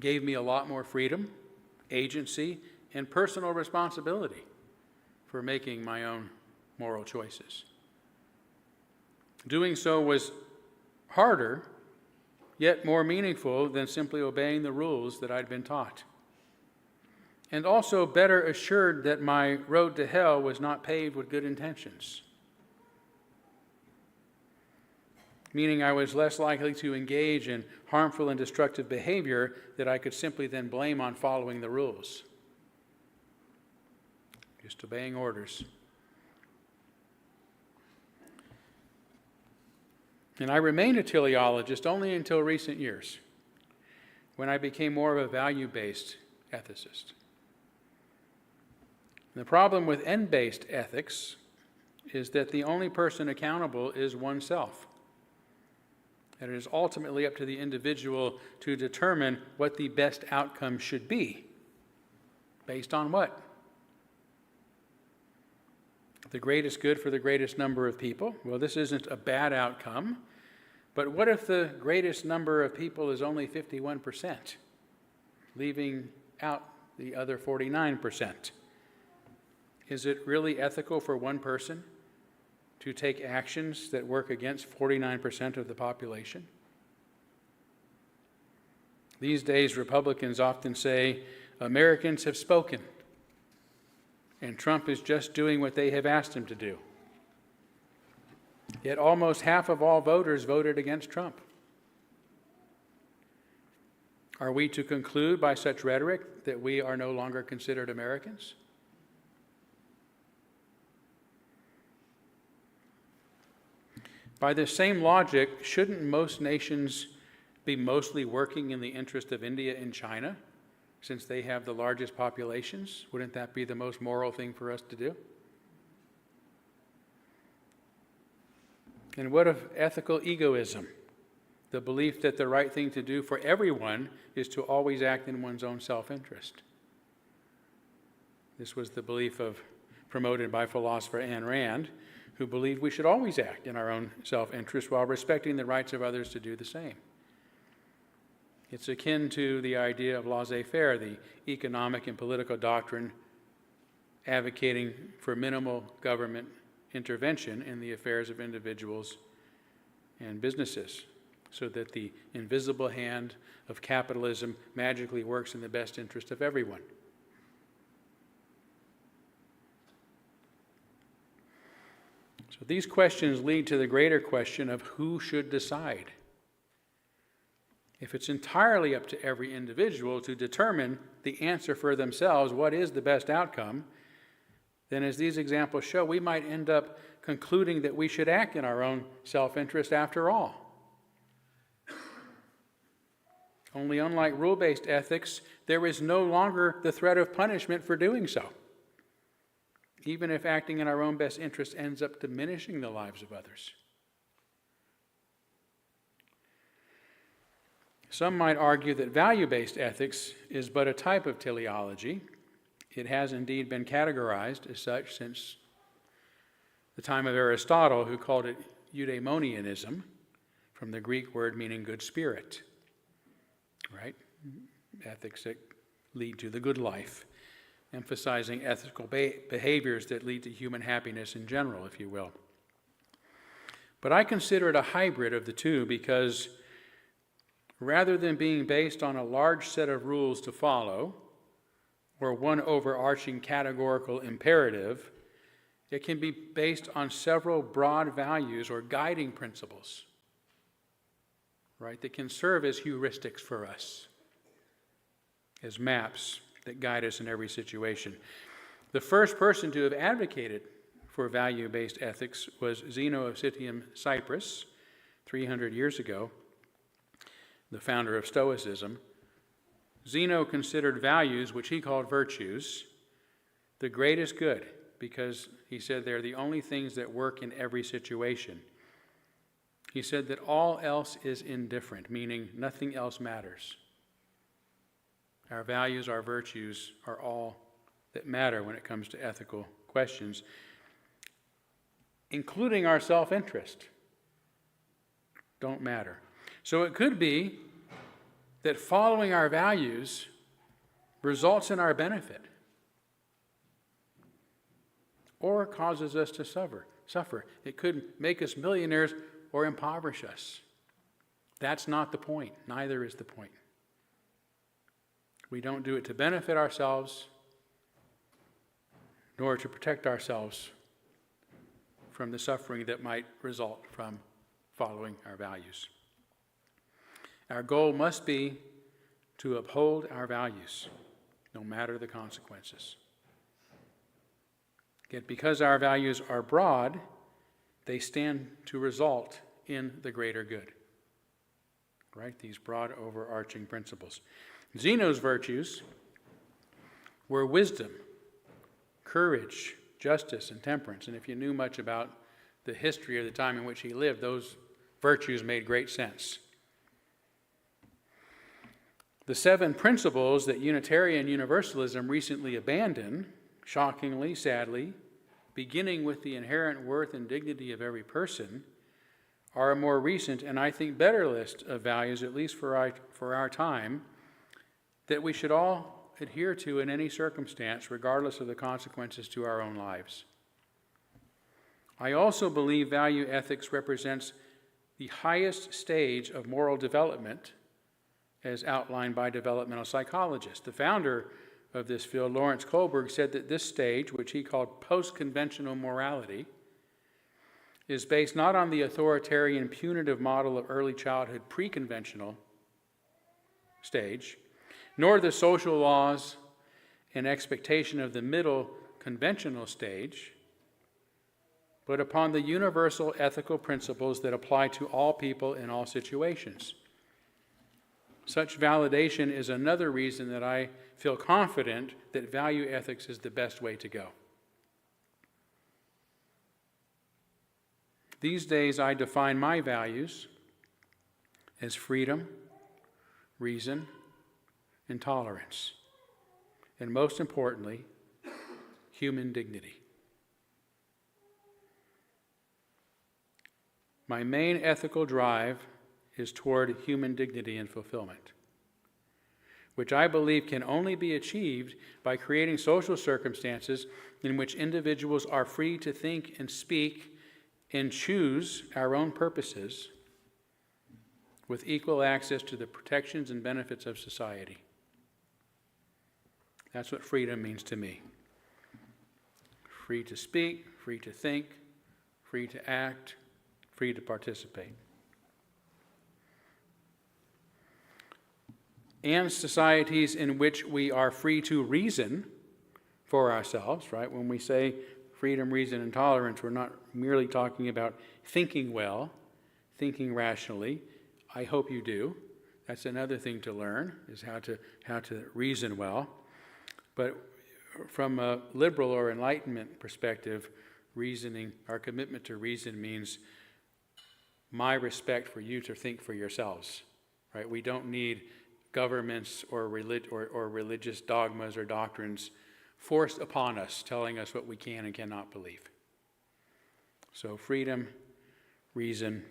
gave me a lot more freedom, agency, and personal responsibility for making my own moral choices. Doing so was harder, yet more meaningful than simply obeying the rules that I'd been taught. And also better assured that my road to hell was not paved with good intentions. Meaning I was less likely to engage in harmful and destructive behavior that I could simply then blame on following the rules. Just obeying orders. And I remained a teleologist only until recent years, when I became more of a value-based ethicist. The problem with end-based ethics is that the only person accountable is oneself. And it is ultimately up to the individual to determine what the best outcome should be. Based on what? The greatest good for the greatest number of people? Well, this isn't a bad outcome. But what if the greatest number of people is only 51%, leaving out the other 49%? Is it really ethical for one person to take actions that work against 49% of the population? These days, Republicans often say, Americans have spoken, and Trump is just doing what they have asked him to do. Yet almost half of all voters voted against Trump. Are we to conclude by such rhetoric that we are no longer considered Americans? By this same logic, shouldn't most nations be mostly working in the interest of India and China, since they have the largest populations? Wouldn't that be the most moral thing for us to do? And what of ethical egoism? The belief that the right thing to do for everyone is to always act in one's own self-interest. This was the belief promoted by philosopher Ayn Rand, who believed we should always act in our own self-interest while respecting the rights of others to do the same. It's akin to the idea of laissez-faire, the economic and political doctrine advocating for minimal government intervention in the affairs of individuals and businesses, so that the invisible hand of capitalism magically works in the best interest of everyone. So these questions lead to the greater question of who should decide. If it's entirely up to every individual to determine the answer for themselves, what is the best outcome, then as these examples show, we might end up concluding that we should act in our own self-interest after all. Only unlike rule-based ethics, there is no longer the threat of punishment for doing so, even if acting in our own best interest ends up diminishing the lives of others. Some might argue that value-based ethics is but a type of teleology. It has indeed been categorized as such since the time of Aristotle, who called it eudaimonianism, from the Greek word meaning good spirit, right? Ethics that lead to the good life, emphasizing ethical behaviors that lead to human happiness in general, if you will. But I consider it a hybrid of the two because rather than being based on a large set of rules to follow, or one overarching categorical imperative, it can be based on several broad values or guiding principles, right, that can serve as heuristics for us, as maps that guide us in every situation. The first person to have advocated for value-based ethics was Zeno of Citium Cyprus, 300 years ago, the founder of Stoicism. Zeno considered values, which he called virtues, the greatest good, because he said they're the only things that work in every situation. He said that all else is indifferent, meaning nothing else matters. Our values, our virtues are all that matter when it comes to ethical questions, including our self-interest, don't matter. So it could be that following our values results in our benefit or causes us to suffer. It could make us millionaires or impoverish us. That's not the point. Neither is the point. We don't do it to benefit ourselves nor to protect ourselves from the suffering that might result from following our values. Our goal must be to uphold our values, no matter the consequences. Yet because our values are broad, they stand to result in the greater good. Right? These broad overarching principles. Zeno's virtues were wisdom, courage, justice, and temperance. And if you knew much about the history of the time in which he lived, those virtues made great sense. The 7 principles that Unitarian Universalism recently abandoned, shockingly, sadly, beginning with the inherent worth and dignity of every person, are a more recent and I think better list of values, at least for our time, that we should all adhere to in any circumstance, regardless of the consequences to our own lives. I also believe value ethics represents the highest stage of moral development as outlined by developmental psychologists. The founder of this field, Lawrence Kohlberg, said that this stage, which he called post-conventional morality, is based not on the authoritarian punitive model of early childhood pre-conventional stage, nor the social laws and expectation of the middle conventional stage, but upon the universal ethical principles that apply to all people in all situations. Such validation is another reason that I feel confident that value ethics is the best way to go. These days, I define my values as freedom, reason, and tolerance, and most importantly, human dignity. My main ethical drive is toward human dignity and fulfillment, which I believe can only be achieved by creating social circumstances in which individuals are free to think and speak and choose our own purposes with equal access to the protections and benefits of society. That's what freedom means to me. Free to speak, free to think, free to act, free to participate. And societies in which we are free to reason for ourselves, right? When we say freedom, reason, and tolerance, we're not merely talking about thinking well, thinking rationally. I hope you do. That's another thing to learn, is how to reason well. But from a liberal or enlightenment perspective, reasoning, our commitment to reason means my respect for you to think for yourselves, right? We don't need governments or religious dogmas or doctrines forced upon us, telling us what we can and cannot believe. So freedom, reason,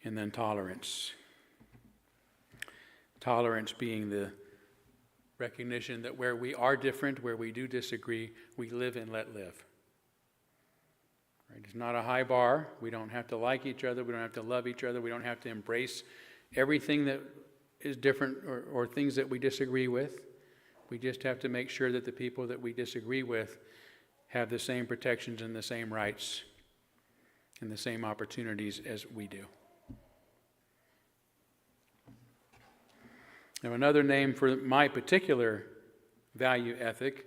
and then tolerance. Tolerance being the recognition that where we are different, where we do disagree, we live and let live. Right? It's not a high bar. We don't have to like each other. We don't have to love each other. We don't have to embrace everything that is different or things that we disagree with. We just have to make sure that the people that we disagree with have the same protections and the same rights and the same opportunities as we do. Now, another name for my particular value ethic,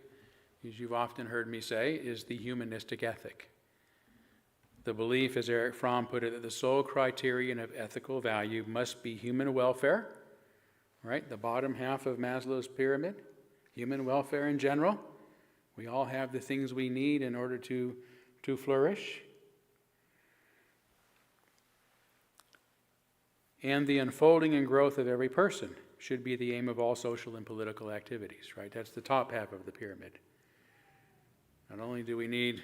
as you've often heard me say, is the humanistic ethic. The belief, as Erich Fromm put it, that the sole criterion of ethical value must be human welfare, right? The bottom half of Maslow's pyramid, human welfare in general. We all have the things we need in order to flourish. And the unfolding and growth of every person should be the aim of all social and political activities, right? That's the top half of the pyramid. Not only do we need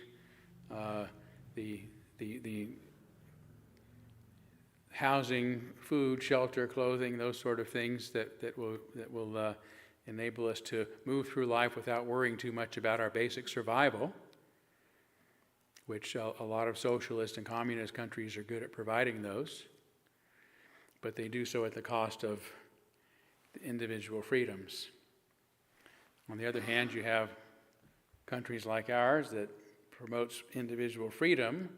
the housing, food, shelter, clothing, those sort of things that will enable us to move through life without worrying too much about our basic survival, which a lot of socialist and communist countries are good at providing those, but they do so at the cost of the individual freedoms. On the other hand, you have countries like ours that promotes individual freedom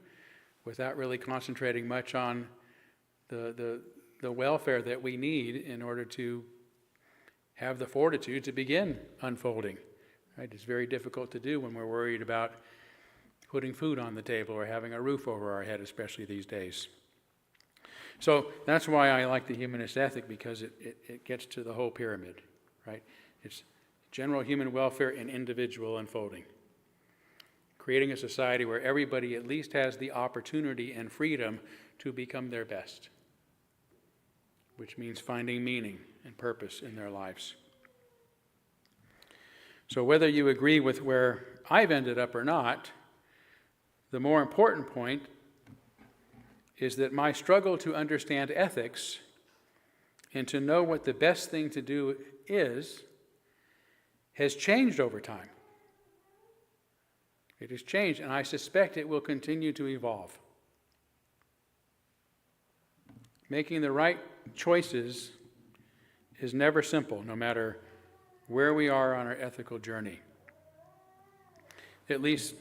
without really concentrating much on the welfare that we need in order to have the fortitude to begin unfolding. Right? It's very difficult to do when we're worried about putting food on the table or having a roof over our head, especially these days. So that's why I like the humanist ethic, because it gets to the whole pyramid, right? It's general human welfare and individual unfolding. Creating a society where everybody at least has the opportunity and freedom to become their best, which means finding meaning and purpose in their lives. So whether you agree with where I've ended up or not, the more important point is that my struggle to understand ethics and to know what the best thing to do is has changed over time. It has changed, and I suspect it will continue to evolve. Making the right choices is never simple, no matter where we are on our ethical journey. At least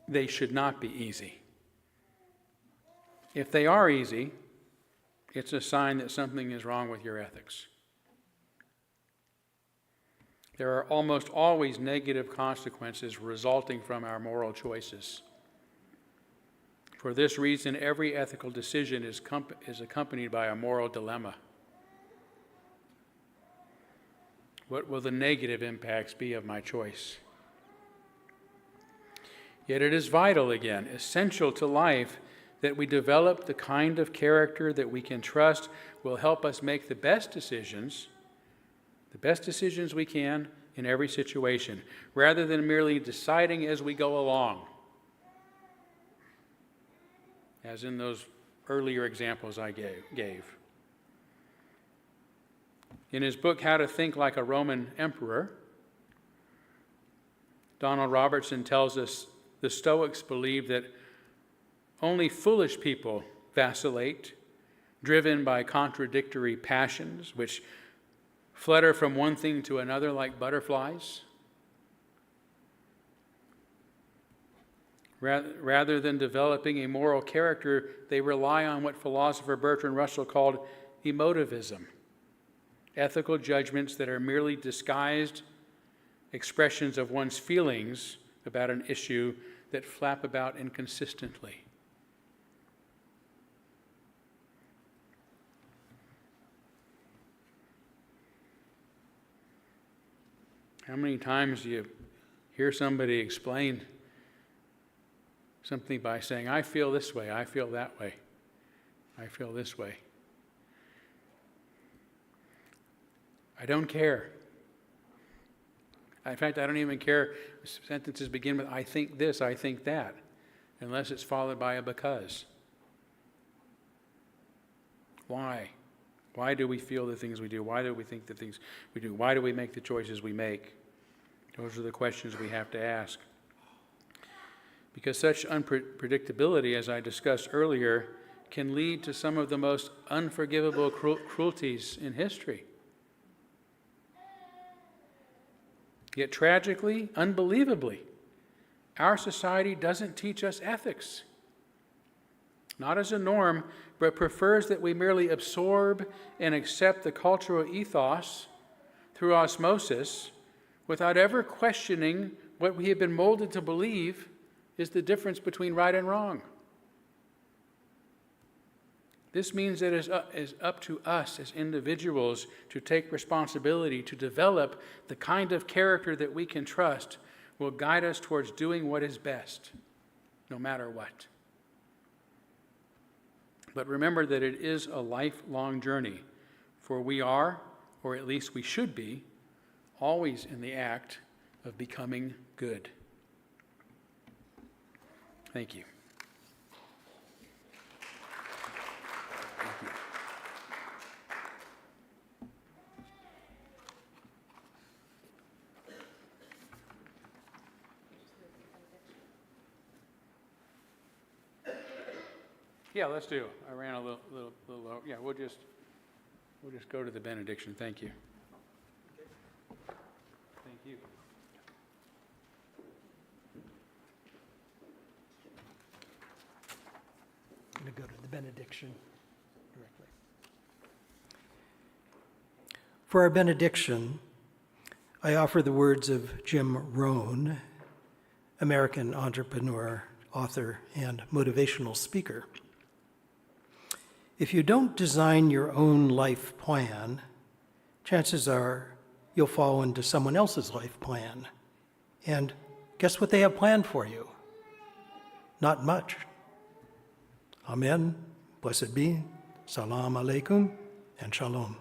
they should not be easy. If they are easy, it's a sign that something is wrong with your ethics. There are almost always negative consequences resulting from our moral choices. For this reason, every ethical decision is accompanied by a moral dilemma. What will the negative impacts be of my choice? Yet it is vital, again, essential to life, that we develop the kind of character that we can trust will help us make the best decisions we can in every situation, rather than merely deciding as we go along, as in those earlier examples I gave. In his book, How to Think Like a Roman Emperor, Donald Robertson tells us the Stoics believe that only foolish people vacillate, driven by contradictory passions, which flutter from one thing to another like butterflies. Rather than developing a moral character, they rely on what philosopher Bertrand Russell called emotivism, ethical judgments that are merely disguised expressions of one's feelings about an issue that flap about inconsistently. How many times do you hear somebody explain something by saying, I feel this way, I feel that way, I feel this way? I don't care. In fact, I don't even care if sentences begin with, I think this, I think that, unless it's followed by a because. Why? Why do we feel the things we do? Why do we think the things we do? Why do we make the choices we make? Those are the questions we have to ask. Because such unpredictability, as I discussed earlier, can lead to some of the most unforgivable cruelties in history. Yet tragically, unbelievably, our society doesn't teach us ethics. Not as a norm, but prefers that we merely absorb and accept the cultural ethos through osmosis without ever questioning what we have been molded to believe is the difference between right and wrong. This means that it is up to us as individuals to take responsibility to develop the kind of character that we can trust will guide us towards doing what is best, no matter what. But remember that it is a lifelong journey, for we are, or at least we should be, always in the act of becoming good. Thank you. Thank you. Yeah, let's do. I ran a little low. Yeah, we'll just go to the benediction. Thank you. Thank you. I'm going to go to the benediction directly. For our benediction, I offer the words of Jim Rohn, American entrepreneur, author, and motivational speaker. If you don't design your own life plan, chances are you'll fall into someone else's life plan. And guess what they have planned for you? Not much. Amen. Blessed be. Salam alaikum and shalom.